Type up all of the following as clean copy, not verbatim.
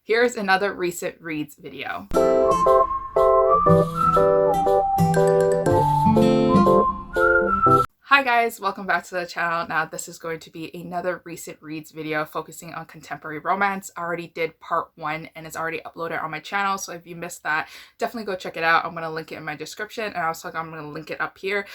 Here's another recent reads video. Hi guys, welcome back to the channel. Now this is going to be another recent reads video focusing on contemporary romance. I already did part 1 and it's already uploaded on my channel, so if you missed that, definitely go check it out. I'm going to link it in my description, and also I'm going to link it up here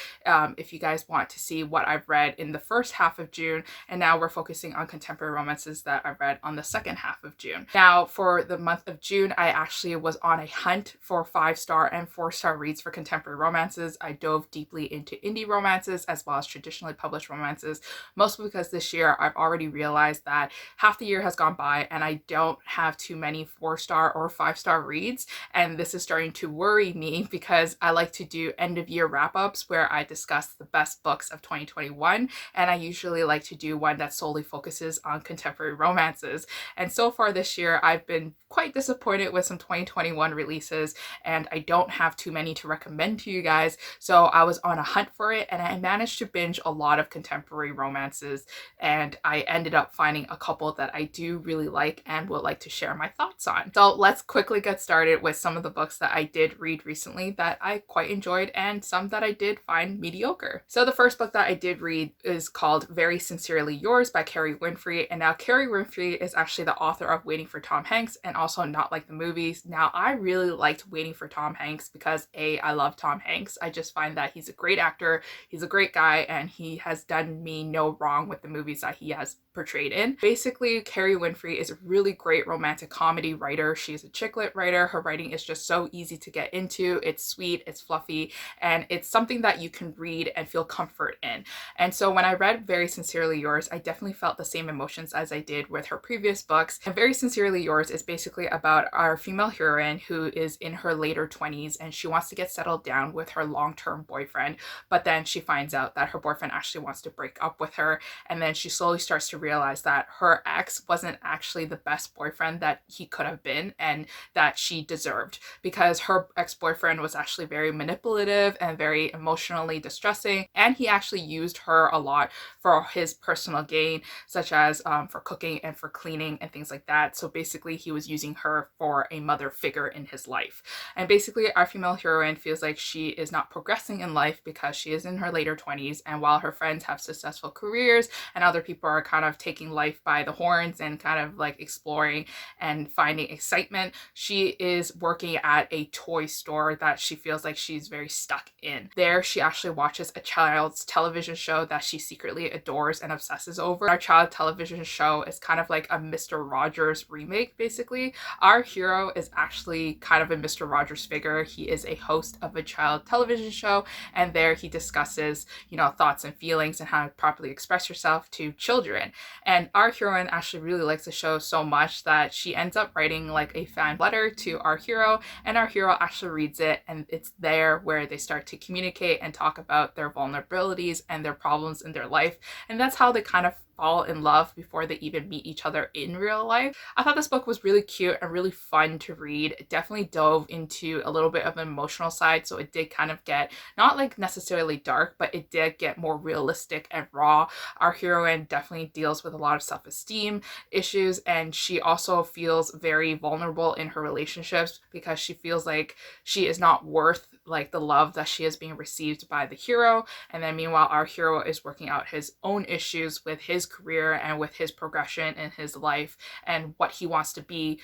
if you guys want to see what I've read in the first half of June. And now we're focusing on contemporary romances that I read on the second half of June. Now for the month of June, I actually was on a hunt for 5-star and 4-star reads for contemporary romances. I dove deeply into indie romances as well as traditionally published romances, mostly because this year I've already realized that half the year has gone by and I don't have too many 4-star or 5-star reads, and this is starting to worry me because I like to do end of year wrap-ups where I discuss the best books of 2021, and I usually like to do one that solely focuses on contemporary romances. And so far this year I've been quite disappointed with some 2021 releases, and I don't have too many to recommend to you guys, so I was on a hunt for it and I managed to binge a lot of contemporary romances, and I ended up finding a couple that I do really like and would like to share my thoughts on. So let's quickly get started with some of the books that I did read recently that I quite enjoyed and some that I did find mediocre. So the first book that I did read is called Very Sincerely Yours by Kerry Winfrey, and now Kerry Winfrey is actually the author of Waiting for Tom Hanks and also Not Like the Movies. Now I really liked Waiting for Tom Hanks because I love Tom Hanks. I just find that he's a great actor, he's a great guy, and he has done me no wrong with the movies that he has portrayed in. Basically, Kerry Winfrey is a really great romantic comedy writer. She's a chick lit writer. Her writing is just so easy to get into. It's sweet, it's fluffy, and it's something that you can read and feel comfort in. And so when I read Very Sincerely Yours, I definitely felt the same emotions as I did with her previous books. And Very Sincerely Yours is basically about our female heroine who is in her later 20s and she wants to get settled down with her long-term boyfriend, but then she finds out that her boyfriend actually wants to break up with her, and then she slowly starts to realize that her ex wasn't actually the best boyfriend that he could have been and that she deserved, because her ex-boyfriend was actually very manipulative and very emotionally distressing, and he actually used her a lot for his personal gain, such as for cooking and for cleaning and things like that. So basically he was using her for a mother figure in his life. And basically our female heroine feels like she is not progressing in life because she is in her later 20s, and while her friends have successful careers and other people are kind of taking life by the horns and kind of like exploring and finding excitement, she is working at a toy store that she feels like she's very stuck in. There she actually watches a child's television show that she secretly adores and obsesses over. Our child television show is kind of like a Mr. Rogers remake. Basically our hero is actually kind of a Mr. Rogers figure. He is a host of a child television show, and there he discusses, you know, thoughts and feelings and how to properly express yourself to children. And our heroine actually really likes the show so much that she ends up writing like a fan letter to our hero, and our hero actually reads it, and it's there where they start to communicate and talk about their vulnerabilities and their problems in their life, and that's how they kind of fall in love before they even meet each other in real life. I thought this book was really cute and really fun to read. It definitely dove into a little bit of an emotional side, so it did kind of get not like necessarily dark, but it did get more realistic and raw. Our heroine definitely deals with a lot of self-esteem issues, and she also feels very vulnerable in her relationships because she feels like she is not worth like the love that she is being received by the hero. And then meanwhile our hero is working out his own issues with his career and with his progression in his life and what he wants to be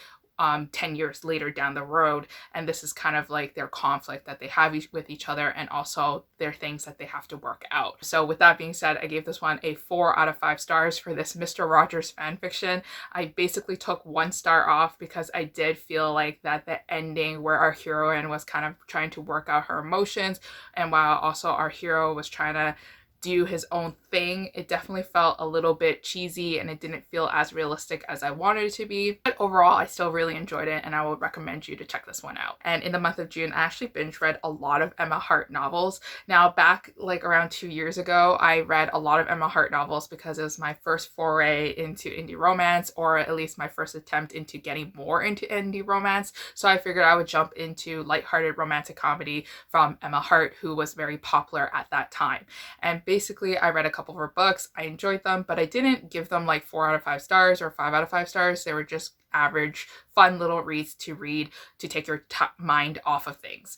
10 years later down the road. And this is kind of like their conflict that they have with each other, and also their things that they have to work out. So with that being said, I gave this one a 4 out of 5 stars for this Mr. Rogers fanfiction. I basically took 1 star off because I did feel like that the ending where our heroine was kind of trying to work out her emotions, and while also our hero was trying to do his own thing, it definitely felt a little bit cheesy and it didn't feel as realistic as I wanted it to be. But overall, I still really enjoyed it and I would recommend you to check this one out. And in the month of June, I actually binge read a lot of Emma Hart novels. Now, back like around 2 years ago, I read a lot of Emma Hart novels because it was my first foray into indie romance, or at least my first attempt into getting more into indie romance. So I figured I would jump into lighthearted romantic comedy from Emma Hart, who was very popular at that time. And basically, I read a couple of her books. I enjoyed them, but I didn't give them like 4 out of 5 stars or 5 out of 5 stars. They were just average fun little reads to read to take your mind off of things.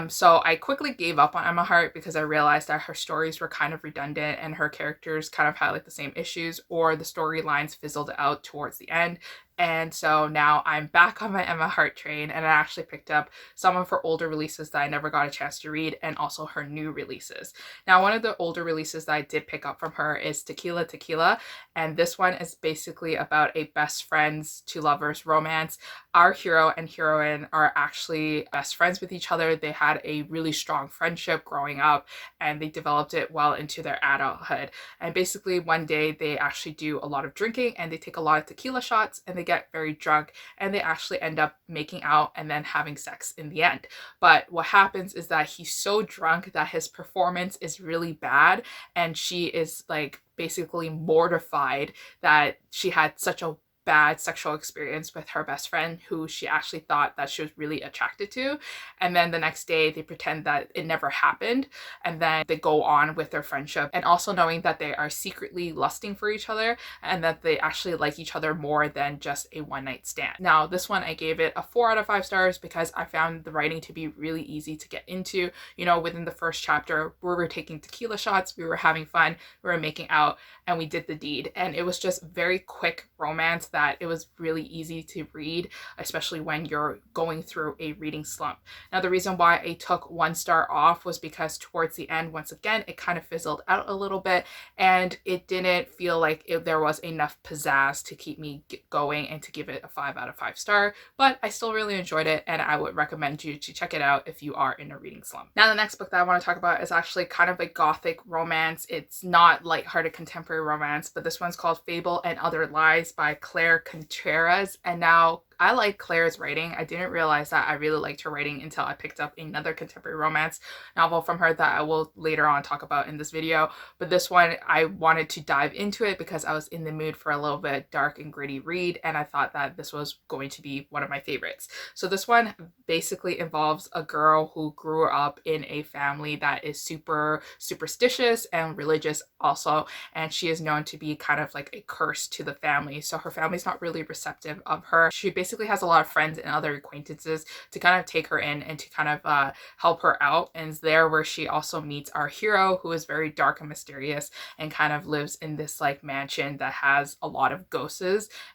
So I quickly gave up on Emma Hart because I realized that her stories were kind of redundant and her characters kind of had like the same issues, or the storylines fizzled out towards the end. And so now I'm back on my Emma Hart train, and I actually picked up some of her older releases that I never got a chance to read, and also her new releases. Now, one of the older releases that I did pick up from her is Tequila, Tequila, and this one is basically about a best friends to lovers romance. Our hero and heroine are actually best friends with each other. They had a really strong friendship growing up, and they developed it well into their adulthood. And basically one day they actually do a lot of drinking, and they take a lot of tequila shots, and they get very drunk, and they actually end up making out and then having sex in the end. But what happens is that he's so drunk that his performance is really bad, and she is like basically mortified that she had such a bad sexual experience with her best friend, who she actually thought that she was really attracted to. And then the next day they pretend that it never happened, and then they go on with their friendship, and also knowing that they are secretly lusting for each other and that they actually like each other more than just a one-night stand. Now, this one I gave it a 4 out of 5 stars because I found the writing to be really easy to get into. You know, within the first chapter, we were taking tequila shots, we were having fun, we were making out, and we did the deed. And it was just very quick romance that it was really easy to read, especially when you're going through a reading slump. Now, the reason why I took 1 star off was because towards the end, once again, it kind of fizzled out a little bit, and it didn't feel like there was enough pizzazz to keep me going and to give it a 5 out of 5 star, but I still really enjoyed it, and I would recommend you to check it out if you are in a reading slump. Now, the next book that I want to talk about is actually kind of a gothic romance. It's not lighthearted contemporary romance, but this one's called Fable and Other Lies by Claire Contreras. And now I like Claire's writing. I didn't realize that I really liked her writing until I picked up another contemporary romance novel from her that I will later on talk about in this video. But this one, I wanted to dive into it because I was in the mood for a little bit dark and gritty read, and I thought that this was going to be one of my favorites. So this one basically involves a girl who grew up in a family that is super superstitious and religious also, and she is known to be kind of like a curse to the family. So her family's not really receptive of her. She basically has a lot of friends and other acquaintances to kind of take her in and to kind of help her out. And it's there where she also meets our hero, who is very dark and mysterious and kind of lives in this like mansion that has a lot of ghosts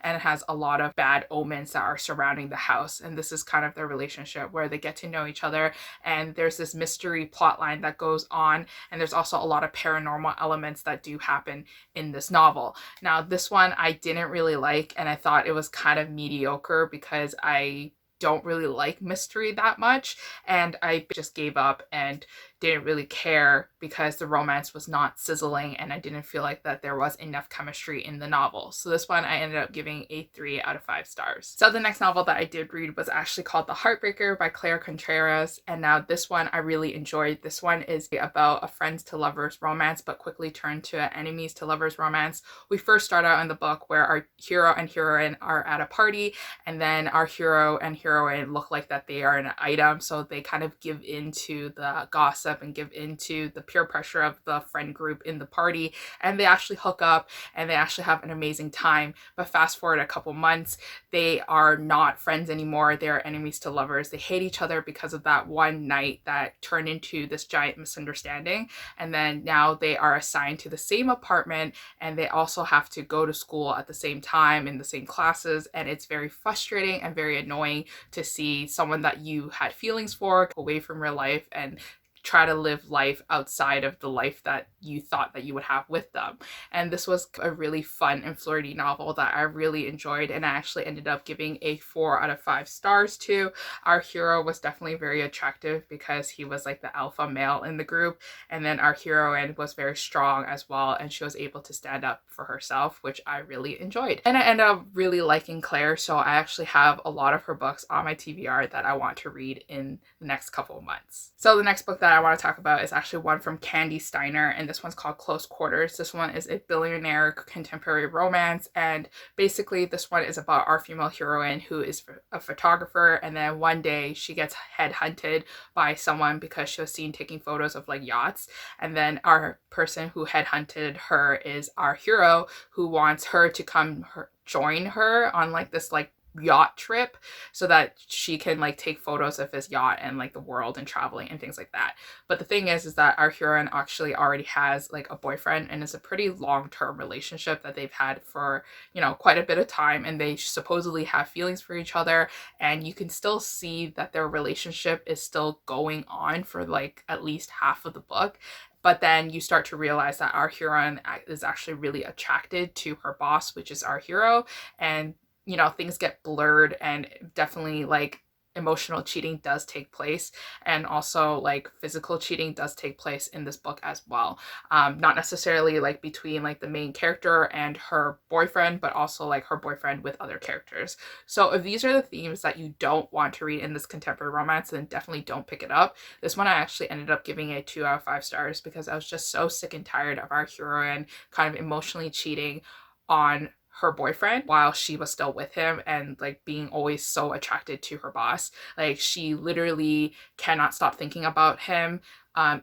and it has a lot of bad omens that are surrounding the house. And this is kind of their relationship where they get to know each other, and there's this mystery plot line that goes on, and there's also a lot of paranormal elements that do happen in this novel. Now, this one I didn't really like, and I thought it was kind of mediocre because I don't really like mystery that much, and I just gave up and didn't really care because the romance was not sizzling and I didn't feel like that there was enough chemistry in the novel. So this one I ended up giving a 3 out of 5 stars. So the next novel that I did read was actually called The Heartbreaker by Claire Contreras, and now this one I really enjoyed. This one is about a friends to lovers romance, but quickly turned to an enemies to lovers romance. We first start out in the book where our hero and heroine are at a party, and then our hero and heroine look like that they are an item, so they kind of give into the gossip and give into the peer pressure of the friend group in the party, and they actually hook up and they actually have an amazing time. But fast forward a couple months, they are not friends anymore. They're enemies to lovers. They hate each other because of that one night that turned into this giant misunderstanding, and then now they are assigned to the same apartment, and they also have to go to school at the same time in the same classes, and it's very frustrating and very annoying to see someone that you had feelings for go away from real life and try to live life outside of the life that you thought that you would have with them. And this was a really fun and flirty novel that I really enjoyed, and I actually ended up giving a 4 out of 5 stars to. Our hero was definitely very attractive because he was like the alpha male in the group, and then our heroine was very strong as well, and she was able to stand up for herself, which I really enjoyed. And I ended up really liking Claire, so I actually have a lot of her books on my TBR that I want to read in the next couple of months. So the next book that I want to talk about is actually one from Candy Steiner, and this one's called Close Quarters. This one is a billionaire contemporary romance, and basically this one is about our female heroine who is a photographer, and then one day she gets headhunted by someone because she was seen taking photos of like yachts, and then our person who headhunted her is our hero, who wants her to come join her on like this like yacht trip so that she can like take photos of his yacht and like the world and traveling and things like that. But the thing is that our heroine actually already has like a boyfriend, and it's a pretty long-term relationship that they've had for, you know, quite a bit of time, and they supposedly have feelings for each other, and you can still see that their relationship is still going on for like at least half of the book. But then you start to realize that our heroine is actually really attracted to her boss, which is our hero, and you know, things get blurred, and definitely like emotional cheating does take place, and also like physical cheating does take place in this book as well. Not necessarily like between like the main character and her boyfriend, but also like her boyfriend with other characters. So if these are the themes that you don't want to read in this contemporary romance, then definitely don't pick it up. This one I actually ended up giving a 2 out of 5 stars because I was just so sick and tired of our heroine kind of emotionally cheating on her boyfriend while she was still with him, and like being always so attracted to her boss. Like she literally cannot stop thinking about him,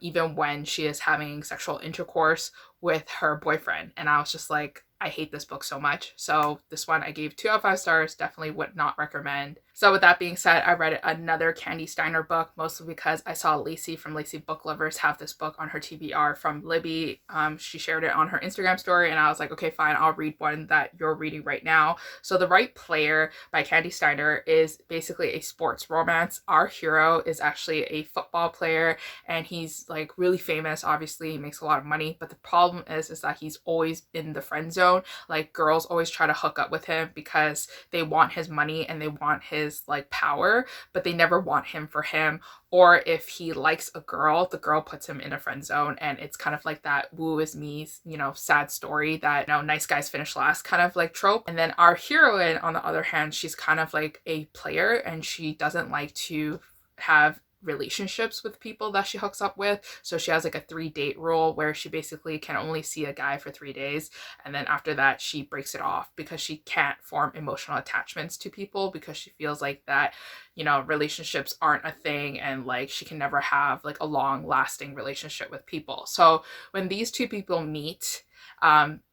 even when she is having sexual intercourse with her boyfriend. And I was just like, I hate this book so much. So this one I gave 2 out of 5 stars. Definitely would not recommend. So with that being said, I read another Candy Steiner book, mostly because I saw Lacey from Lacey Book Lovers have this book on her TBR from Libby. She shared it on her Instagram story, and I was like, okay, fine, I'll read one that you're reading right now. So The Right Player by Candy Steiner is basically a sports romance. Our hero is actually a football player, and he's like really famous. Obviously, he makes a lot of money, but the problem is that he's always in the friend zone. Like girls always try to hook up with him because they want his money and they want his like power, but they never want him for him. Or if he likes a girl, the girl puts him in a friend zone, and it's kind of like that woo is me, you know, sad story that, you know, nice guys finish last kind of like trope. And then our heroine, on the other hand, she's kind of like a player, and she doesn't like to have relationships with people that she hooks up with. So she has like a 3-date rule where she basically can only see a guy for 3 days, and then after that she breaks it off because she can't form emotional attachments to people, because she feels like that, you know, relationships aren't a thing, and like she can never have like a long lasting relationship with people. So when these two people meet,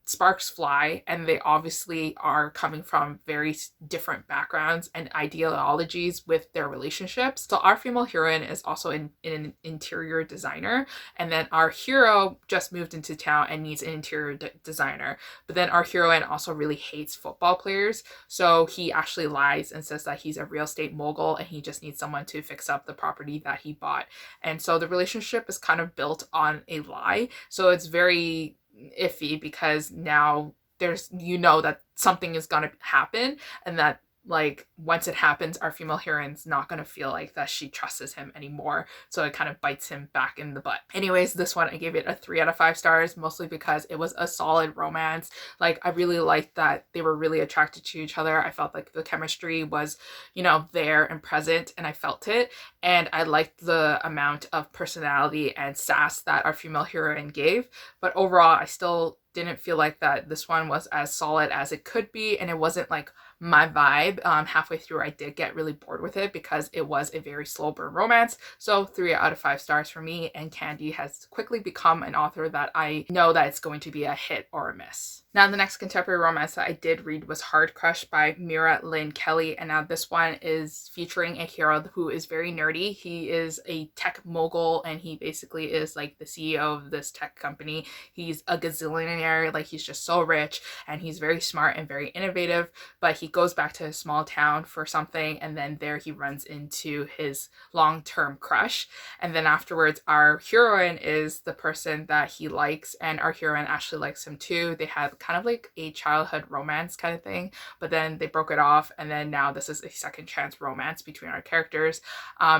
sparks fly, and they obviously are coming from very different backgrounds and ideologies with their relationships. So our female heroine is also an interior designer, and then our hero just moved into town and needs an interior designer. But then our heroine also really hates football players, so he actually lies and says that he's a real estate mogul and he just needs someone to fix up the property that he bought. And so the relationship is kind of built on a lie, so it's very iffy because now there's, you know, that something is gonna happen, and that like once it happens, our female heroine's not gonna feel like that she trusts him anymore, so it kind of bites him back in the butt. Anyways, this one I gave it a 3 out of 5 stars, mostly because it was a solid romance. Like I really liked that they were really attracted to each other. I felt like the chemistry was, you know, there and present, and I felt it, and I liked the amount of personality and sass that our female heroine gave. But overall, I still didn't feel like that this one was as solid as it could be, and it wasn't like my vibe. Halfway through I did get really bored with it because it was a very slow burn romance. So 3 out of 5 stars for me, and Candy has quickly become an author that I know that it's going to be a hit or a miss. Now the next contemporary romance that I did read was Hard Crush by Mira Lynn Kelly, and now this one is featuring a hero who is very nerdy. He is a tech mogul, and he basically is like the CEO of this tech company. He's a gazillionaire, like he's just so rich, and he's very smart and very innovative, but he goes back to his small town for something, and then there he runs into his long-term crush. And then afterwards our heroine is the person that he likes, and our heroine actually likes him too. They have kind of like a childhood romance kind of thing, but then they broke it off, and then now this is a second chance romance between our characters.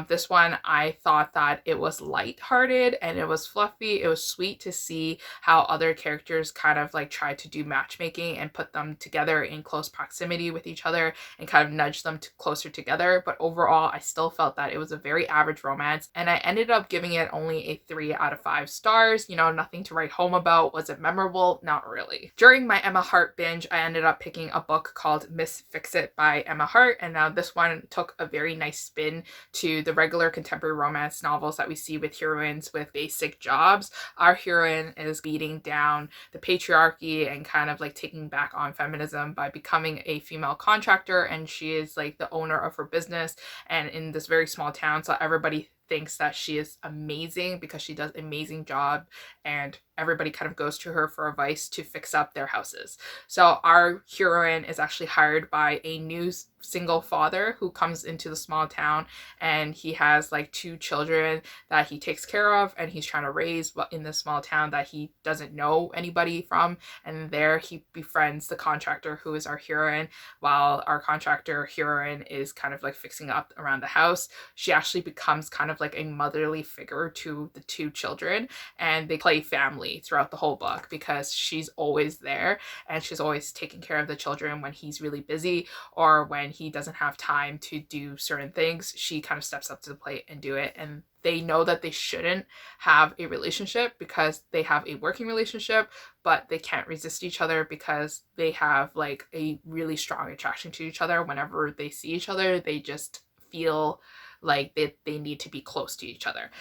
This one I thought that it was lighthearted and it was fluffy. It was sweet to see how other characters kind of like tried to do matchmaking and put them together in close proximity with each other and kind of nudge them closer together. But overall I still felt that it was a very average romance, and I ended up giving it only a 3 out of 5 stars. You know, nothing to write home about. Was it memorable? Not really. During during my Emma Hart binge, I ended up picking a book called Miss Fix-It by Emma Hart, and now this one took a very nice spin to the regular contemporary romance novels that we see with heroines with basic jobs. Our heroine is beating down the patriarchy and kind of like taking back on feminism by becoming a female contractor, and she is like the owner of her business and in this very small town, so everybody thinks that she is amazing because she does an amazing job, and everybody kind of goes to her for advice to fix up their houses. So our heroine is actually hired by a new single father who comes into the small town, and he has like 2 children that he takes care of and he's trying to raise in this small town that he doesn't know anybody from. And there he befriends the contractor who is our heroine, while our contractor heroine is kind of like fixing up around the house. She actually becomes kind of like a motherly figure to the 2 children, and they play family throughout the whole book because she's always there and she's always taking care of the children when he's really busy or when he doesn't have time to do certain things. She kind of steps up to the plate and do it, and they know that they shouldn't have a relationship because they have a working relationship, but they can't resist each other because they have like a really strong attraction to each other. Whenever they see each other, they just feel like they need to be close to each other.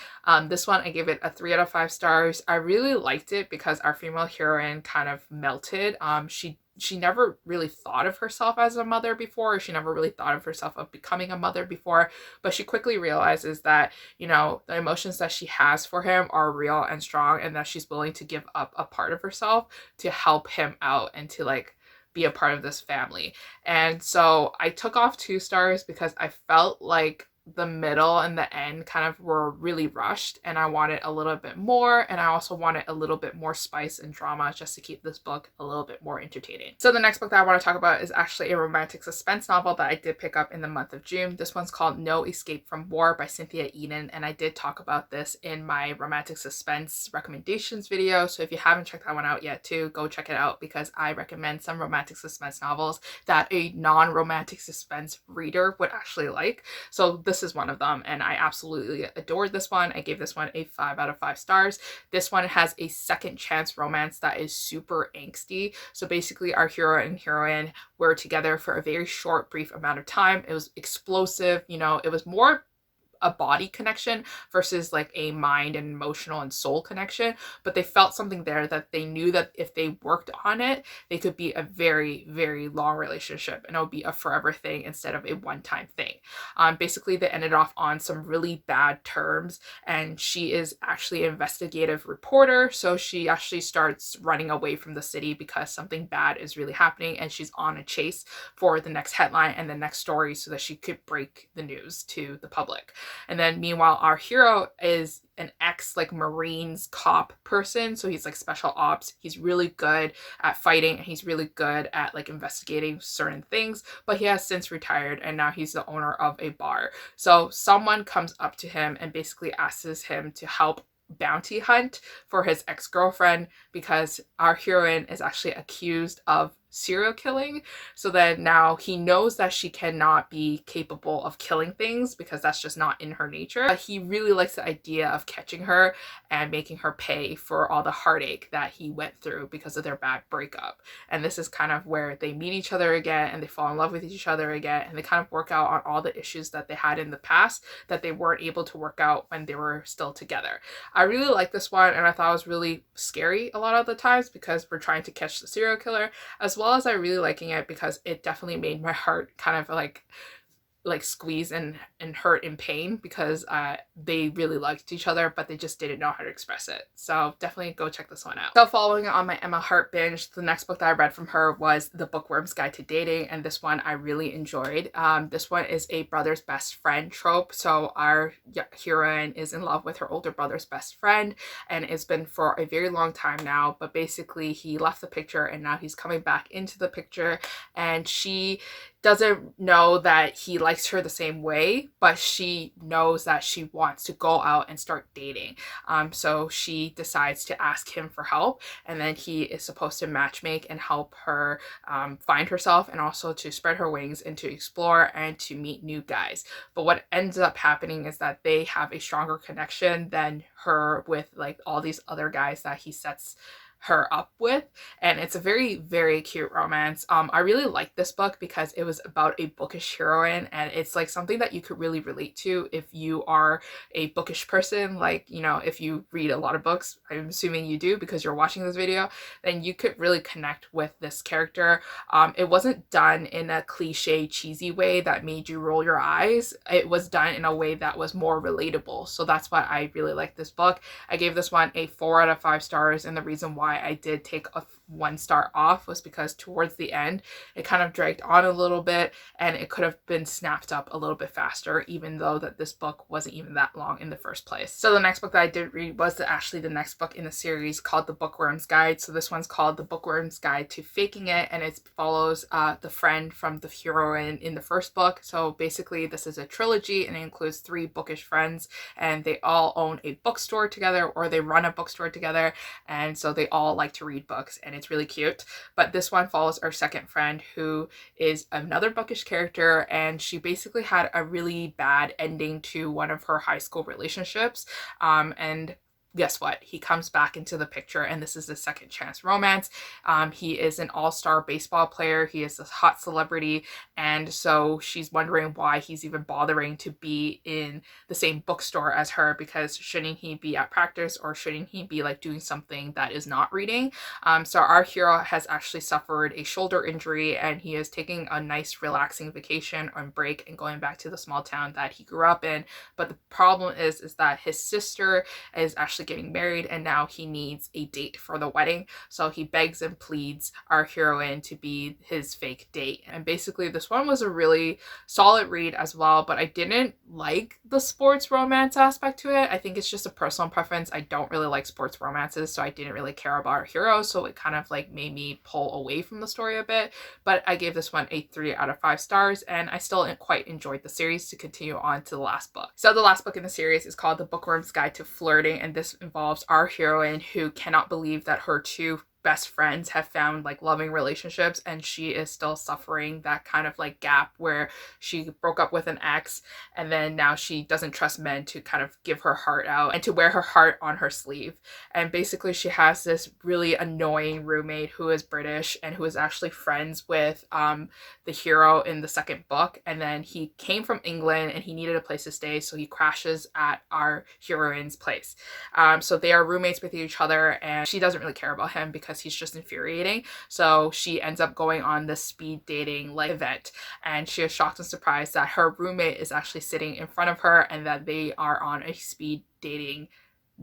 This one, I gave it a 3 out of 5 stars. I really liked it because our female heroine kind of melted. She never really thought of herself as a mother before. She never really thought of herself of becoming a mother before, but she quickly realizes that, you know, the emotions that she has for him are real and strong, and that she's willing to give up a part of herself to help him out and to like be a part of this family. And so I took off 2 stars because I felt like the middle and the end kind of were really rushed, and I wanted a little bit more, and I also wanted a little bit more spice and drama just to keep this book a little bit more entertaining. So the next book that I want to talk about is actually a romantic suspense novel that I did pick up in the month of June. This one's called No Escape from War by Cynthia Eden, and I did talk about this in my romantic suspense recommendations video, so if you haven't checked that one out yet too, go check it out because I recommend some romantic suspense novels that a non-romantic suspense reader would actually like. So this is one of them, and I absolutely adored this one. I gave this one a 5 out of 5 stars. This one has a second chance romance that is super angsty. So basically our hero and heroine were together for a very short, brief amount of time. It was explosive, you know, it was more a body connection versus like a mind and emotional and soul connection, but they felt something there that they knew that if they worked on it, they could be a very, very long relationship, and it would be a forever thing instead of a one-time thing. Basically they ended off on some really bad terms, and she is actually an investigative reporter, so she actually starts running away from the city because something bad is really happening, and she's on a chase for the next headline and the next story so that she could break the news to the public. And then meanwhile, our hero is an ex like Marines cop person, so he's like special ops. He's really good at fighting and he's really good at like investigating certain things, but he has since retired and now he's the owner of a bar. So someone comes up to him and basically asks him to help bounty hunt for his ex-girlfriend because our heroine is actually accused of serial killing. So then now he knows that she cannot be capable of killing things because that's just not in her nature. But he really likes the idea of catching her and making her pay for all the heartache that he went through because of their bad breakup. And this is kind of where they meet each other again and they fall in love with each other again, and they kind of work out on all the issues that they had in the past that they weren't able to work out when they were still together. I really like this one, and I thought it was really scary a lot of the times because we're trying to catch the serial killer, as well as I really liking it because it definitely made my heart kind of like squeeze and hurt in pain because they really liked each other, but they just didn't know how to express it. So definitely go check this one out. So following on my Emma Hart binge, the next book that I read from her was The Bookworms Guide to Dating, and this one I really enjoyed. This one is a brother's best friend trope. So our heroine is in love with her older brother's best friend, and it's been for a very long time now, but basically he left the picture and now he's coming back into the picture, and she doesn't know that he likes her the same way, but she knows that she wants to go out and start dating. So she decides to ask him for help, and then he is supposed to matchmake and help her find herself, and also to spread her wings and to explore and to meet new guys. But what ends up happening is that they have a stronger connection than her with like all these other guys that he sets her up with, and it's a very, very cute romance. I really like this book because it was about a bookish heroine, and it's like something that you could really relate to if you are a bookish person. Like, you know, if you read a lot of books, I'm assuming you do because you're watching this video, then you could really connect with this character. It wasn't done in a cliche, cheesy way that made you roll your eyes. It was done in a way that was more relatable. So that's why I really like this book. I gave this one a 4 out of 5 stars, and the reason why I did take a 1 star off was because towards the end it kind of dragged on a little bit, and it could have been snapped up a little bit faster, even though that this book wasn't even that long in the first place. So the next book that I did read was actually the next book in the series, called The Bookworms Guide. So this one's called The Bookworms Guide to Faking It, and it follows the friend from the heroine in the first book. So basically this is a trilogy, and it includes 3 bookish friends, and they all own a bookstore together, or they run a bookstore together, and so they all like to read books, and it's really cute. But this one follows our second friend, who is another bookish character, and she basically had a really bad ending to one of her high school relationships, and guess what? He comes back into the picture, and this is the second chance romance. He is an all-star baseball player. He is a hot celebrity, and so she's wondering why he's even bothering to be in the same bookstore as her, because shouldn't he be at practice, or shouldn't he be like doing something that is not reading? So our hero has actually suffered a shoulder injury, and he is taking a nice relaxing vacation on break and going back to the small town that he grew up in. But the problem is that his sister is actually getting married, and now he needs a date for the wedding. So he begs and pleads our heroine to be his fake date. And basically this one was a really solid read as well, but I didn't like the sports romance aspect to it. I think it's just a personal preference. I don't really like sports romances, so I didn't really care about our hero, so it kind of like made me pull away from the story a bit. But I gave this one a 3 out of 5 stars, and I still quite enjoyed the series to continue on to the last book. So the last book in the series is called The Bookworms Guide to Flirting, and this involves our heroine who cannot believe that her 2 best friends have found like loving relationships, and she is still suffering that kind of like gap where she broke up with an ex, and then now she doesn't trust men to kind of give her heart out and to wear her heart on her sleeve. And basically she has this really annoying roommate who is British and who is actually friends with the hero in the second book, and then he came from England and he needed a place to stay, so he crashes at our heroine's place. So they are roommates with each other, and she doesn't really care about him because he's just infuriating. So she ends up going on this speed dating like event, and she is shocked and surprised that her roommate is actually sitting in front of her, and that they are on a speed dating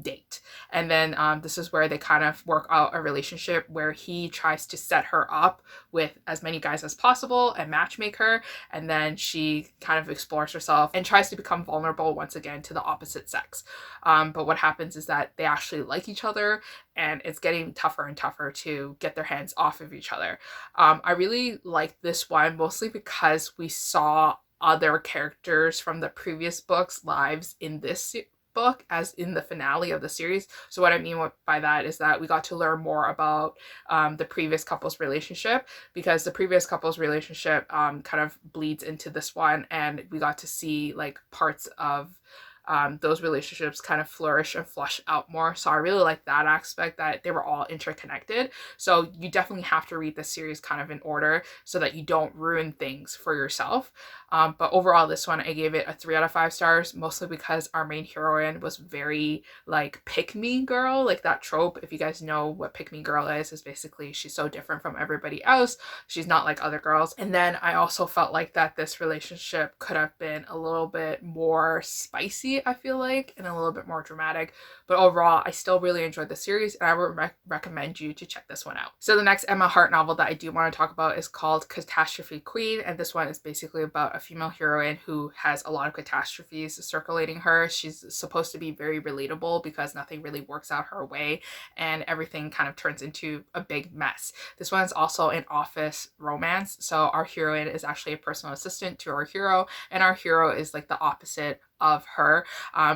date. And then this is where they kind of work out a relationship where he tries to set her up with as many guys as possible and matchmake her, and then she kind of explores herself and tries to become vulnerable once again to the opposite sex. But what happens is that they actually like each other, and it's getting tougher and tougher to get their hands off of each other. I really like this one mostly because we saw other characters from the previous books' lives in this book as in the finale of the series. So what I mean by that is that we got to learn more about the previous couple's relationship, because the previous couple's relationship kind of bleeds into this one, and we got to see like parts of those relationships kind of flourish and flush out more. So I really like that aspect, that they were all interconnected. So you definitely have to read this series kind of in order so that you don't ruin things for yourself. But overall, this one, I gave it a 3 out of 5 stars, mostly because our main heroine was very like pick-me girl, like that trope. If you guys know what pick-me girl is basically she's so different from everybody else. She's not like other girls. And then I also felt like that this relationship could have been a little bit more spicy, I feel like, and a little bit more dramatic. But overall, I still really enjoyed the series, and I would recommend you to check this one out. So the next Emma Hart novel that I do want to talk about is called Catastrophe Queen, and this one is basically about a female heroine who has a lot of catastrophes circulating her. She's supposed to be very relatable because nothing really works out her way, and everything kind of turns into a big mess. This one is also an office romance, so our heroine is actually a personal assistant to our hero, and our hero is like the opposite of her.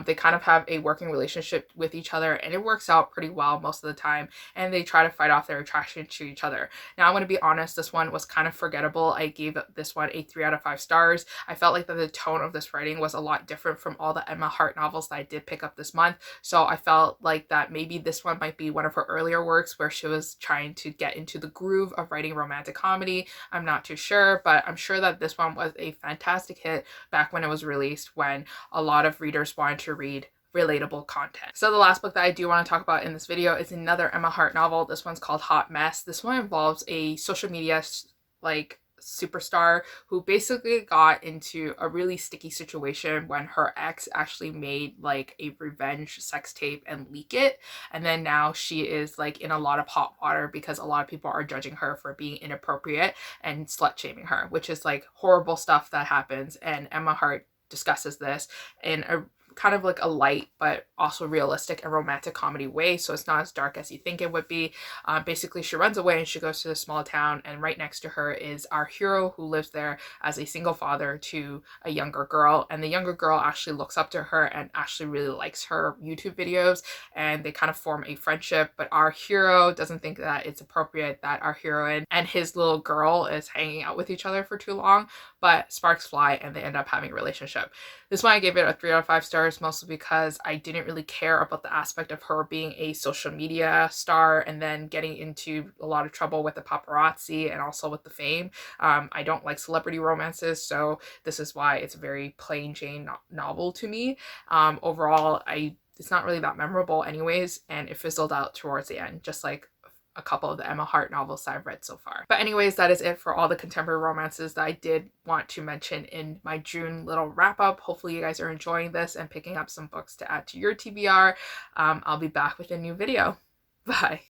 They kind of have a working relationship with each other, and it works out pretty well most of the time, and they try to fight off their attraction to each other. Now, I'm going to be honest, this one was kind of forgettable. I gave this one a 3 out of 5 stars. I felt like that the tone of this writing was a lot different from all the Emma Hart novels that I did pick up this month, so I felt like that maybe this one might be one of her earlier works where she was trying to get into the groove of writing romantic comedy. I'm not too sure, but I'm sure that this one was a fantastic hit back when it was released, when a lot of readers wanted to read relatable content. So the last book that I do want to talk about in this video is another Emma Hart novel. This one's called Hot Mess. This one involves a social media superstar who basically got into a really sticky situation when her ex actually made like a revenge sex tape and leak it, and then now she is like in a lot of hot water because a lot of people are judging her for being inappropriate and slut shaming her, which is like horrible stuff that happens. And Emma Hart discusses this in a kind of like a light but also realistic and romantic comedy way, so it's not as dark as you think it would be. Basically, she runs away and she goes to a small town, and right next to her is our hero who lives there as a single father to a younger girl, and the younger girl actually looks up to her and actually really likes her YouTube videos, and they kind of form a friendship. But our hero doesn't think that it's appropriate that our heroine and his little girl is hanging out with each other for too long, but sparks fly and they end up having a relationship. This one I gave it a 3 out of 5 stars, mostly because I didn't really care about the aspect of her being a social media star and then getting into a lot of trouble with the paparazzi and also with the fame. I don't like celebrity romances, so this is why it's a very plain Jane novel to me. Overall, it's not really that memorable anyways, and it fizzled out towards the end, just like a couple of the Emma Hart novels that I've read so far. But anyways, that is it for all the contemporary romances that I did want to mention in my June little wrap up. Hopefully you guys are enjoying this and picking up some books to add to your TBR. I'll be back with a new video. Bye.